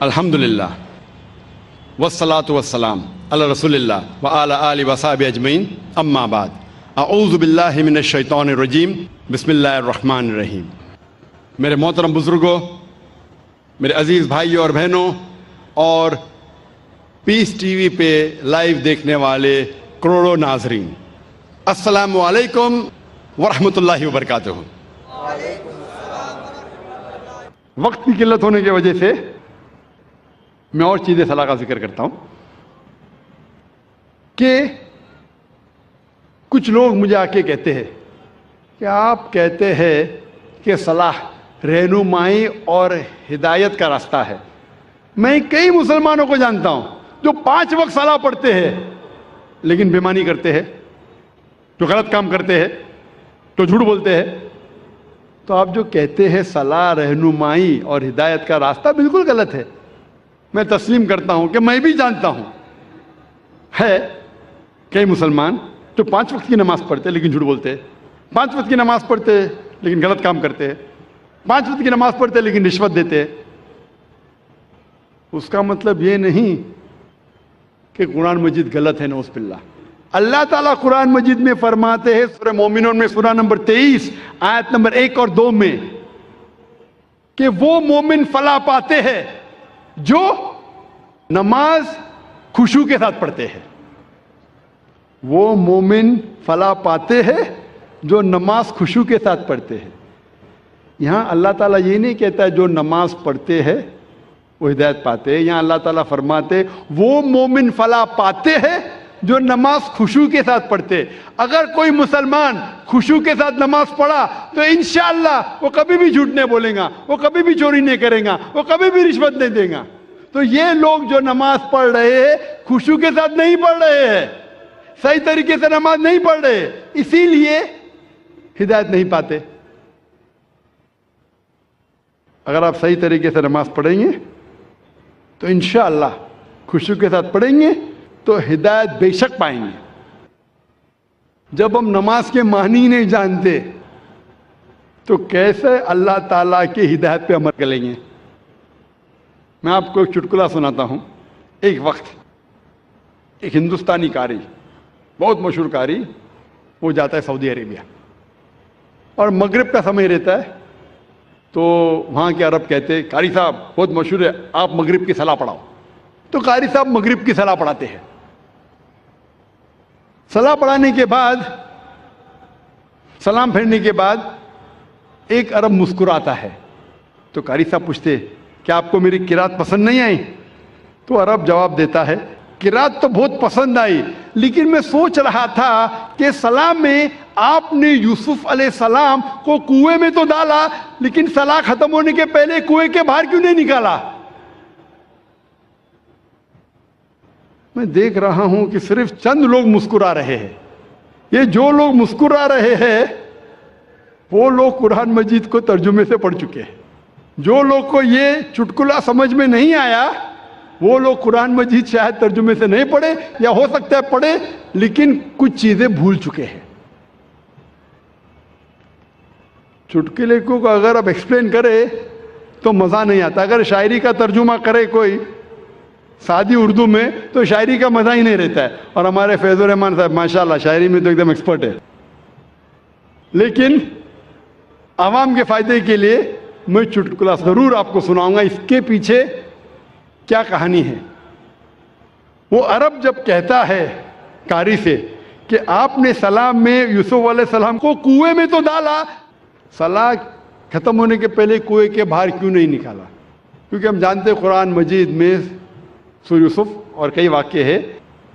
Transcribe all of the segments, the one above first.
الحمدللہ والصلاة والسلام علی رسول اللہ وعلی آلہ وصحبہ اجمعین، اما بعد، اعوذ باللہ من الشیطان الرجیم، بسم اللہ الرحمن الرحیم۔ میرے محترم بزرگوں، میرے عزیز بھائیوں اور بہنوں، اور پیس ٹی وی پہ لائیو دیکھنے والے کروڑوں ناظرین، السلام علیکم ورحمۃ اللہ وبرکاتہ۔ وقت کی قلت ہونے کی وجہ سے میں اور چیزیں صلاح کا ذکر کرتا ہوں کہ کچھ لوگ مجھے آ کے کہتے ہیں کہ آپ کہتے ہیں کہ صلاح رہنمائی اور ہدایت کا راستہ ہے۔ میں کئی مسلمانوں کو جانتا ہوں جو 5 وقت صلاح پڑھتے ہیں لیکن بےمانی کرتے ہیں، جو غلط کام کرتے ہیں، جو جھوٹ بولتے ہیں۔ تو آپ جو کہتے ہیں صلاح رہنمائی اور ہدایت کا راستہ، بالکل غلط ہے۔ میں تسلیم کرتا ہوں کہ میں بھی جانتا ہوں ہے کئی مسلمان جو 5 وقت کی نماز پڑھتے لیکن جھوٹ بولتے ہیں، 5 وقت کی نماز پڑھتے لیکن غلط کام کرتے ہیں، 5 وقت کی نماز پڑھتے لیکن رشوت دیتے ہیں۔ اس کا مطلب یہ نہیں کہ قرآن مجید غلط ہے، نعوذ باللہ۔ اللہ تعالیٰ قرآن مجید میں فرماتے ہیں سورہ مومنون میں سورہ نمبر 23 آیت نمبر 1 اور 2 میں کہ وہ مومن فلاح پاتے ہیں جو نماز خشوع کے ساتھ پڑھتے ہیں۔ وہ مومن فلاح پاتے ہیں جو نماز خشوع کے ساتھ پڑھتے ہیں۔ یہاں اللہ تعالیٰ یہ نہیں کہتا ہے جو نماز پڑھتے ہیں وہ ہدایت پاتے ہیں، یہاں اللہ تعالیٰ فرماتے وہ مومن فلاح پاتے ہیں جو نماز خشوع کے ساتھ پڑھتے۔ اگر کوئی مسلمان خشوع کے ساتھ نماز پڑھا تو انشاءاللہ وہ کبھی بھی جھوٹ نہیں بولے گا، وہ کبھی بھی چوری نہیں کرے گا، وہ کبھی بھی رشوت نہیں دے گا۔ تو یہ لوگ جو نماز پڑھ رہے ہیں خشوع کے ساتھ نہیں پڑھ رہے ہیں، صحیح طریقے سے نماز نہیں پڑھ رہے، اسی لیے ہدایت نہیں پاتے۔ اگر آپ صحیح طریقے سے نماز پڑھیں گے تو انشاءاللہ خشوع کے ساتھ پڑھیں گے تو ہدایت بے شک پائیں گے۔ جب ہم نماز کے معنی نہیں جانتے تو کیسے اللہ تعالیٰ کی ہدایت پہ عمل کریں گے؟ میں آپ کو ایک چٹکلا سناتا ہوں۔ ایک وقت ایک ہندوستانی قاری، بہت مشہور قاری، وہ جاتا ہے سعودی عربیہ اور مغرب کا سمے رہتا ہے، تو وہاں کے عرب کہتے ہیں قاری صاحب بہت مشہور ہے، آپ مغرب کی صلاح پڑھاؤ۔ تو قاری صاحب مغرب کی صلاح پڑھاتے ہیں۔ صلاح پڑھانے کے بعد، سلام پھیرنے کے بعد ایک عرب مسکراتا ہے۔ تو قاری صاحب پوچھتے کیا آپ کو میری قرات پسند نہیں آئی؟ تو عرب جواب دیتا ہے قرات تو بہت پسند آئی، لیکن میں سوچ رہا تھا کہ سلام میں آپ نے یوسف علیہ السلام کو کنویں میں تو ڈالا لیکن صلاح ختم ہونے کے پہلے کنویں کے باہر کیوں نہیں نکالا؟ میں دیکھ رہا ہوں کہ صرف چند لوگ مسکرا رہے ہیں۔ یہ جو لوگ مسکرا رہے ہیں وہ لوگ قرآن مجید کو ترجمے سے پڑھ چکے ہیں۔ جو لوگ کو یہ چٹکلا سمجھ میں نہیں آیا وہ لوگ قرآن مجید شاید ترجمے سے نہیں پڑھے، یا ہو سکتا ہے پڑھے لیکن کچھ چیزیں بھول چکے ہیں۔ چٹکلے کو اگر آپ ایکسپلین کرے تو مزہ نہیں آتا۔ اگر شاعری کا ترجمہ کرے کوئی سادی اردو میں تو شاعری کا مزہ ہی نہیں رہتا ہے۔ اور ہمارے فیض الرحمان صاحب ماشاءاللہ شاعری میں تو ایک دم ایکسپرٹ ہے، لیکن عوام کے فائدے کے لیے میں چٹکلا ضرور آپ کو سناؤں گا، اس کے پیچھے کیا کہانی ہے۔ وہ عرب جب کہتا ہے قاری سے کہ آپ نے سلام میں یوسف علیہ السلام کو کنویں میں تو ڈالا، صلاح ختم ہونے کے پہلے کنویں کے باہر کیوں نہیں نکالا؟ کیونکہ ہم جانتے ہیں قرآن مجید میں سورہ یوسف اور کئی واقعے ہیں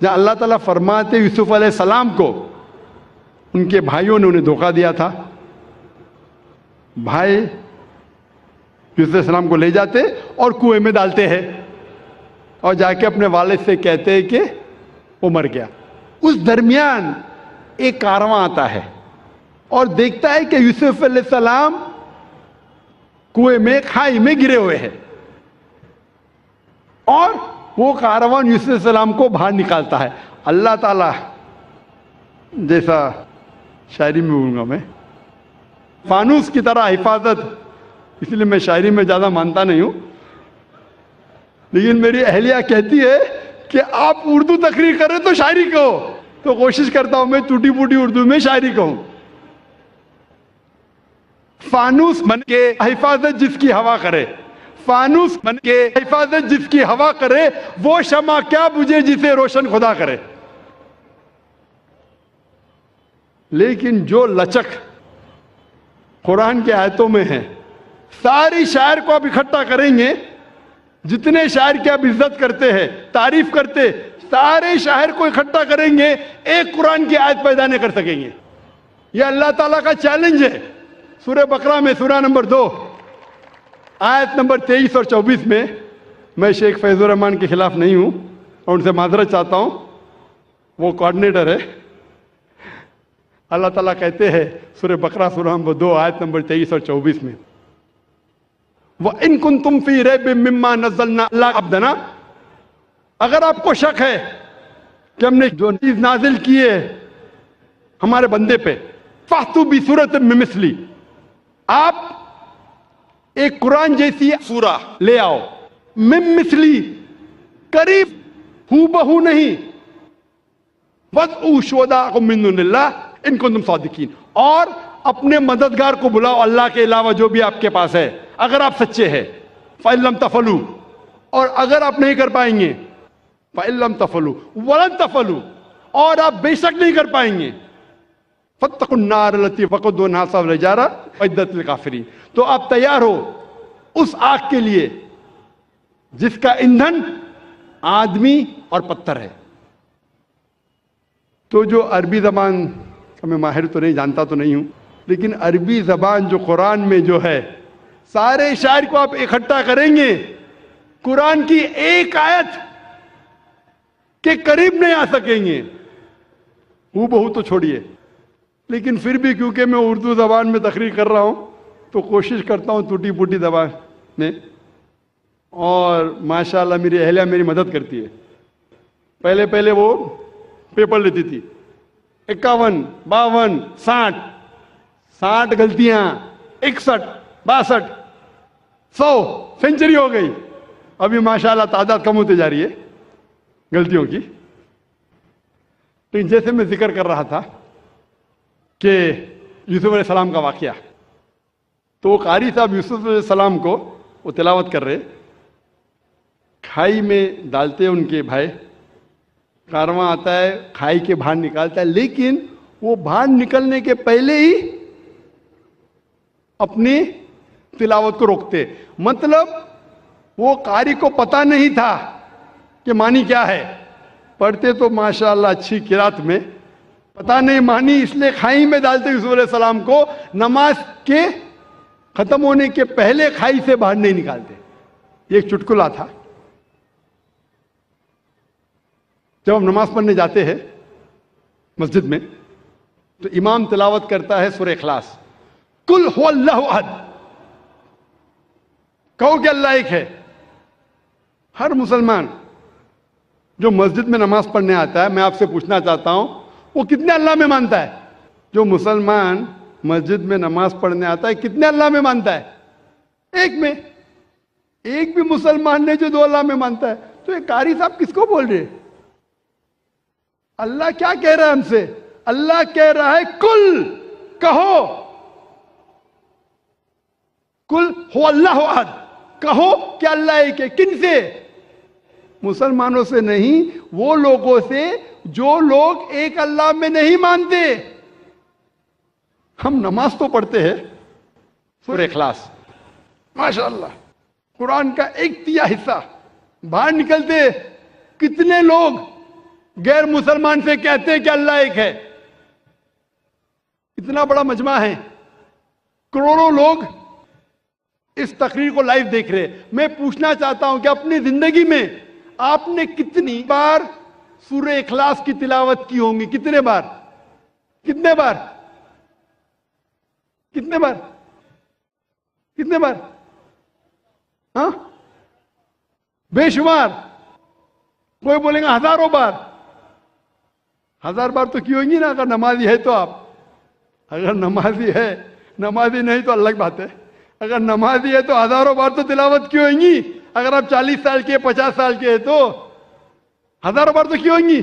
جہاں اللہ تعالیٰ فرماتے یوسف علیہ السلام کو ان کے بھائیوں نے انہیں دھوکہ دیا تھا۔ بھائی یوسف علیہ السلام کو لے جاتے اور کنویں میں ڈالتے ہیں اور جا کے اپنے والد سے کہتے ہیں کہ وہ مر گیا۔ اس درمیان ایک کارواں آتا ہے اور دیکھتا ہے کہ یوسف علیہ السلام کنویں میں کھائی میں گرے ہوئے ہیں، اور وہ کارواں یوسف علیہ السلام کو باہر نکالتا ہے۔ اللہ تعالیٰ جیسا شاعری میں بولوں گا میں، فانوس کی طرح حفاظت، اس لیے میں شاعری میں زیادہ مانتا نہیں ہوں، لیکن میری اہلیہ کہتی ہے کہ آپ اردو تقریر کریں تو شاعری کہو، تو کوشش کرتا ہوں میں ٹوٹی پوٹی اردو میں شاعری کہوں. فانوس بن کے حفاظت جس کی ہوا کرے، فانوس بن کے حفاظت جس کی ہوا کرے، وہ شمع کیا بجھے جسے روشن خدا کرے. لیکن جو لچک قرآن کے آیتوں میں ہے، ساری شاعر کو آپ اکٹھا کریں گے، جتنے شاعر کی آپ عزت کرتے ہیں، تعریف کرتے، سارے شاعر کو اکٹھا کریں گے، ایک قرآن کی آیت پیدا نہیں کر سکیں گے. یہ اللہ تعالیٰ کا چیلنج ہے. سورہ بقرہ میں سورہ نمبر 2 آیت نمبر 23 اور 24 میں، میں شیخ فیض الرحمان کے خلاف نہیں ہوں اور ان سے معذرت چاہتا ہوں، وہ کوآرڈینیٹر ہے. اللہ تعالیٰ کہتے ہیں سورہ بقرہ سورہ نمبر 2 آیت نمبر 23 اور 24 میں، وَإِن كُنتُمْ فِي رَيْبٍ مِّمَّا نَزَّلْنَا عَلَىٰ عَبْدِنَا، اگر آپ کو شک ہے کہ ہم نے جو چیز نازل کی ہے ہمارے بندے پہ، فَأْتُوا بِسُورَةٍ مِّن مِّثْلِهِ، آپ ایک قرآن جیسی سورہ لے آؤ، مِن مِّثْلِهِ، قریب ہو بہو نہیں، وَادْعُوا شُهَدَاءَكُم مِّن دُونِ اللَّهِ إِن كُنتُمْ صَادِقِينَ، اور اپنے مددگار کو بلاؤ اللہ کے علاوہ جو بھی آپ کے پاس ہے اگر آپ سچے ہیں. فَإِن لَمْ تَفْعَلُوا، اور اگر آپ نہیں کر پائیں گے، فَإِن لَمْ تَفْعَلُوا وَلَن تَفْعَلُوا، اور آپ بے شک نہیں کر پائیں گے، فَاتَّقُوا النَّارَ الَّتِي وَقُودُهَا النَّاسُ وَالْحِجَارَةُ أُعِدَّتْ لِلْكَافِرِينَ، تو آپ تیار ہو اس آگ کے لیے جس کا ایندھن آدمی اور پتھر ہے. تو جو عربی زبان میں ماہر تو نہیں، جانتا تو نہیں ہوں، لیکن عربی زبان جو قرآن میں جو ہے، سارے شاعر کو آپ اکٹھا کریں گے، قرآن کی ایک آیت کے قریب نہیں آ سکیں گے. ہو بہو تو چھوڑیے، لیکن پھر بھی کیونکہ میں اردو زبان میں تقریر کر رہا ہوں تو کوشش کرتا ہوں ٹوٹی پوٹی زبان میں، اور ماشاءاللہ میری اہلیہ میری مدد کرتی ہے. پہلے وہ پیپر لیتی تھی، 51 52 60 غلطیاں، 61 62 100 سینچری ہو گئی. ابھی ماشاءاللہ تعداد کم ہوتی جا رہی ہے غلطیوں کی. لیکن جیسے میں ذکر کر رہا تھا کہ یوسف علیہ السلام کا واقعہ، تو وہ قاری صاحب یوسف علیہ السلام کو وہ تلاوت کر رہے، کھائی میں ڈالتے ان کے بھائی، کارواں آتا ہے کھائی کے باہر نکالتا ہے، لیکن وہ باہر نکلنے کے پہلے ہی اپنی تلاوت کو روکتے. مطلب وہ قاری کو پتا نہیں تھا کہ معنی کیا ہے، پڑھتے تو ماشاءاللہ اچھی قرات میں، پتا نہیں معنی، اس لیے کھائی میں ڈالتے یوسف علیہ السلام کو، نماز کے ختم ہونے کے پہلے کھائی سے باہر نہیں نکالتے. یہ ایک چٹکلا تھا. جب ہم نماز پڑھنے جاتے ہیں مسجد میں تو امام تلاوت کرتا ہے سورہ اخلاص، قل هو اللہ احد، کہو کہ اللہ ایک ہے. ہر مسلمان جو مسجد میں نماز پڑھنے آتا ہے، میں آپ سے پوچھنا چاہتا ہوں وہ کتنے اللہ میں مانتا ہے؟ جو مسلمان مسجد میں نماز پڑھنے آتا ہے کتنے اللہ میں مانتا ہے؟ ایک میں. ایک بھی مسلمان نے جو 2 اللہ میں مانتا ہے. تو یہ قاری صاحب کس کو بول رہے؟ اللہ کیا کہہ رہا ہے ہم سے؟ اللہ کہہ رہا ہے کل، کہو، کل ہو اللہ احد، کہو کہ اللہ ایک ہے. کن سے؟ مسلمانوں سے نہیں، وہ لوگوں سے جو لوگ ایک اللہ میں نہیں مانتے. ہم نماز تو پڑھتے ہیں سورہ اخلاص، ماشاءاللہ قرآن کا 1/3 حصہ باہر نکلتے، کتنے لوگ غیر مسلمان سے کہتے ہیں کہ اللہ ایک ہے. اتنا بڑا مجمع ہے، کروڑوں لوگ اس تقریر کو لائیو دیکھ رہے. میں پوچھنا چاہتا ہوں کہ اپنی زندگی میں آپ نے کتنی بار سورہ اخلاص کی تلاوت کی ہوں گی؟ کتنے بار؟ کتنے بار؟ کتنے بار؟ کتنے بار؟ ہاں، بے شمار. کوئی بولیں گا ہزاروں بار. 1000 بار تو کی ہویں گی نا، اگر نمازی ہے تو. آپ اگر نمازی ہے، نمازی نہیں تو الگ بات ہے. اگر نمازی ہے تو ہزاروں بار تو تلاوت کی ہویں گی. اگر آپ 40 سال کے 50 سال کے ہیں تو ہزاروں بار تو کی ہوں گی.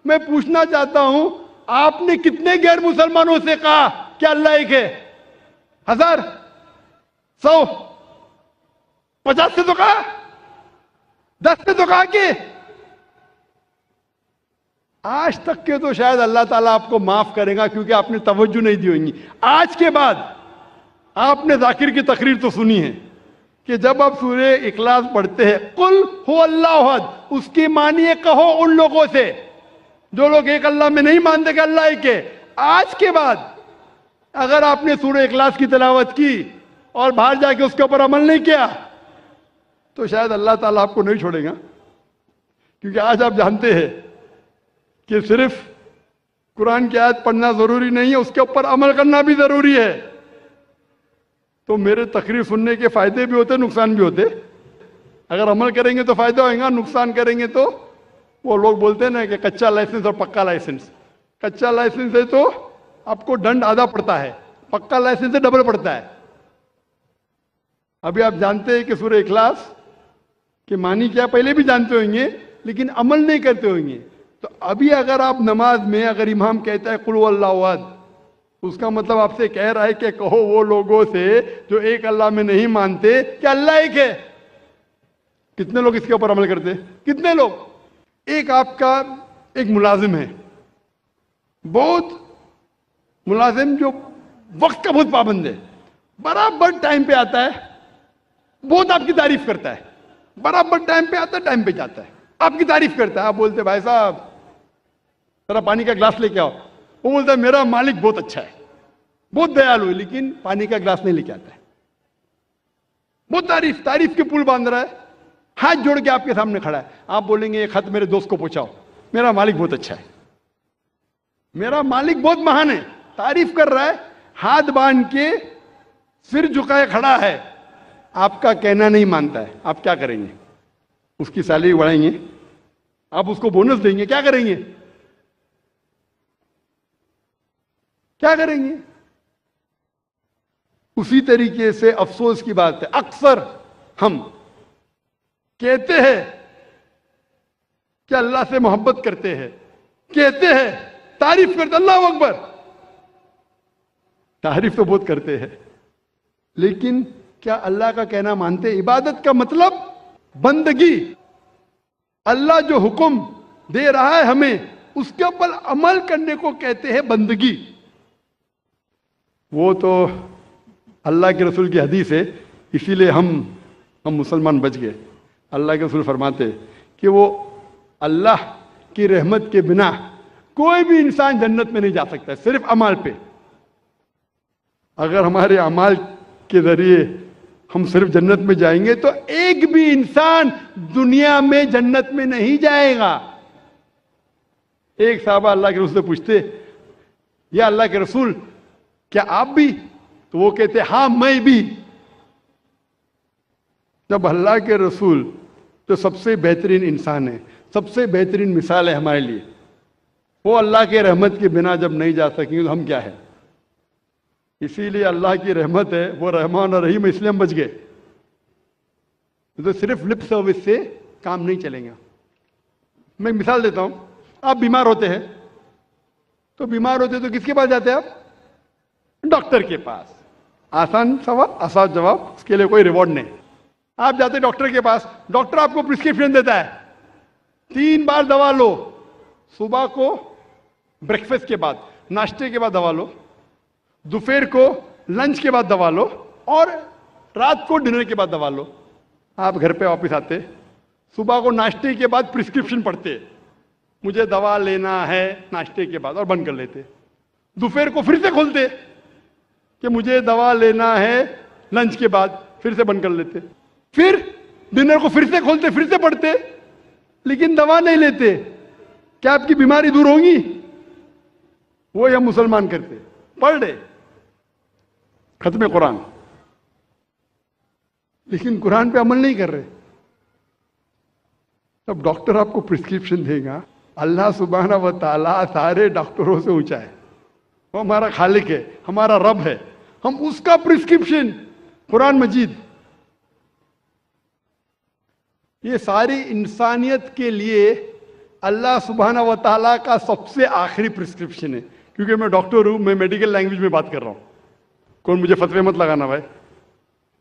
میں پوچھنا چاہتا ہوں آپ نے کتنے غیر مسلمانوں سے کہا کہ اللہ ایک ہے؟ 1000 100 50 سے تو کہا, 10 سے تو کہا کہ آج تک کے تو شاید اللہ تعالیٰ آپ کو معاف کرے گا کیونکہ آپ نے توجہ نہیں دی ہوگی. آج کے بعد آپ نے ذاکر کی تقریر تو سنی ہے کہ جب آپ سورہ اخلاص پڑھتے ہیں قل هو اللہ احد, اس کی معنی کہو ان لوگوں سے جو لوگ ایک اللہ میں نہیں مانتے کہ اللہ ایک ہے. آج کے بعد اگر آپ نے سورہ اخلاص کی تلاوت کی اور باہر جا کے اس کے اوپر عمل نہیں کیا تو شاید اللہ تعالیٰ آپ کو نہیں چھوڑے گا, کیونکہ آج آپ جانتے ہیں کہ صرف قرآن کی آیت پڑھنا ضروری نہیں ہے, اس کے اوپر عمل کرنا بھی ضروری ہے. تو میرے تقریر سننے کے فائدے بھی ہوتے, نقصان بھی ہوتے. اگر عمل کریں گے تو فائدہ ہوئے گا, نقصان کریں گے تو وہ لوگ بولتے ہیں نا کہ کچا لائسنس اور پکا لائسنس. کچا لائسنس ہے تو آپ کو ڈنڈ آدھا پڑتا ہے, پکا لائسنس سے ڈبل پڑتا ہے. ابھی آپ جانتے ہیں کہ سورہ اخلاص کہ معنی کیا پہلے بھی جانتے ہوئیں گے لیکن عمل نہیں کرتے ہوئیں گے. تو ابھی اگر آپ نماز میں اگر امام کہتا ہے قل هو اللہ احد, اس کا مطلب آپ سے کہہ رہا ہے کہ کہو وہ لوگوں سے جو ایک اللہ میں نہیں مانتے کہ اللہ ایک ہے. کتنے لوگ اس کے اوپر عمل کرتے؟ کتنے لوگ؟ ایک آپ کا ایک ملازم ہے, بہت ملازم جو وقت کا بہت پابند ہے, برابر ٹائم پہ آتا ہے, بہت آپ کی تعریف کرتا ہے, برابر ٹائم پہ آتا ہے, ٹائم پہ جاتا ہے, آپ کی تعریف کرتا ہے. آپ بولتے بھائی صاحب ذرا پانی کا گلاس لے کے آؤ, وہ بولتا ہے میرا مالک بہت اچھا ہے, بہت دیالو ہے, لیکن پانی کا گلاس نہیں لے کے آتا ہے. بہت تعریف کے پل باندھ رہا ہے, ہاتھ جوڑ کے آپ کے سامنے کھڑا ہے. آپ بولیں گے یہ خط میرے دوست کو پہنچاؤ, میرا مالک بہت اچھا ہے, میرا مالک بہت مہان ہے, تعریف کر رہا ہے, ہاتھ باندھ کے سر جھکائے کھڑا ہے, آپ کا کہنا نہیں مانتا ہے. آپ کیا کریں گے؟ اس کی سیلری بڑھائیں گے؟ آپ اس کو بونس دیں گے؟ کیا کریں گے؟ کیا کریں گے؟ اسی طریقے سے افسوس کی بات ہے, اکثر ہم کہتے ہیں کہ اللہ سے محبت کرتے ہیں, کہتے ہیں تعریف کرتے, اللہ اکبر, تعریف تو بہت کرتے ہیں, لیکن کیا اللہ کا کہنا مانتے؟ عبادت کا مطلب بندگی, اللہ جو حکم دے رہا ہے ہمیں اس کے اوپر عمل کرنے کو کہتے ہیں بندگی. وہ تو اللہ کے رسول کی حدیث ہے, اسی لیے ہم مسلمان بچ گئے. اللہ کے رسول فرماتے کہ وہ اللہ کی رحمت کے بنا کوئی بھی انسان جنت میں نہیں جا سکتا, صرف اعمال پہ. اگر ہمارے اعمال کے ذریعے ہم صرف جنت میں جائیں گے تو ایک بھی انسان دنیا میں جنت میں نہیں جائے گا. ایک صحابہ اللہ کے رسول سے پوچھتے یا اللہ کے رسول کیا آپ بھی؟ تو وہ کہتے ہاں میں بھی. جب اللہ کے رسول جو سب سے بہترین انسان ہے, سب سے بہترین مثال ہے ہمارے لیے, وہ اللہ کے رحمت کے بنا جب نہیں جا سکیں گے تو ہم کیا ہے؟ اسی لیے اللہ کی رحمت ہے, وہ رحمان اور رحیم, اس لیے ہم بچ گئے. تو صرف لپ سروس سے کام نہیں چلیں گا. میں ایک مثال دیتا ہوں. آپ بیمار ہوتے ہیں تو کس کے پاس جاتے ہیں آپ؟ ڈاکٹر کے پاس. آسان سوال, آسان جواب, اس کے لیے کوئی ریوارڈ نہیں. آپ جاتے ڈاکٹر کے پاس, ڈاکٹر آپ کو پرسکرپشن دیتا ہے 3 بار دوا لو, صبح کو بریکفاسٹ کے بعد, ناشتے کے بعد دوا لو, دوپہر کو لنچ کے بعد دوا لو, اور رات کو ڈنر کے بعد دوا لو. آپ گھر پہ واپس آتے, صبح کو ناشتے کے بعد پرسکرپشن پڑھتے, مجھے دوا لینا ہے ناشتے کے بعد, اور بند کر لیتے. دوپہر کو پھر سے کھولتے کہ مجھے دوا لینا ہے لنچ کے بعد, پھر سے بند کر لیتے. پھر ڈنر کو پھر سے کھولتے, پھر سے پڑھتے, لیکن دوا نہیں لیتے. کیا آپ کی بیماری دور ہوگی؟ وہ ہم مسلمان کرتے, پڑھ رہے ختم قرآن, لیکن قرآن پہ عمل نہیں کر رہے. اب ڈاکٹر آپ کو پرسکرپشن دے گا, اللہ سبحانہ و تعالیٰ سارے ڈاکٹروں سے اونچا ہے, وہ ہمارا خالق ہے, ہمارا رب ہے. ہم اس کا پرسکرپشن قرآن مجید یہ ساری انسانیت کے لیے اللہ سبحانہ و تعالیٰ کا سب سے آخری پرسکرپشن ہے. کیونکہ میں ڈاکٹر ہوں, میں میڈیکل لینگویج میں بات کر رہا ہوں. کون مجھے فتوے مت لگانا بھائی,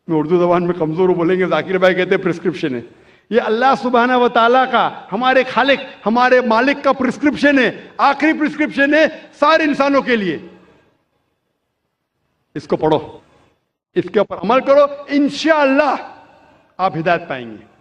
میں اردو زبان میں کمزور ہوں, بولیں گے ذاکر بھائی کہتے ہیں پرسکرپشن ہے. یہ اللہ سبحانہ و تعالیٰ کا, ہمارے خالق, ہمارے مالک کا پرسکرپشن ہے, آخری پرسکرپشن ہے سارے انسانوں کے لیے. اس کو پڑھو, اس کے اوپر عمل کرو, انشاءاللہ آپ ہدایت پائیں گے.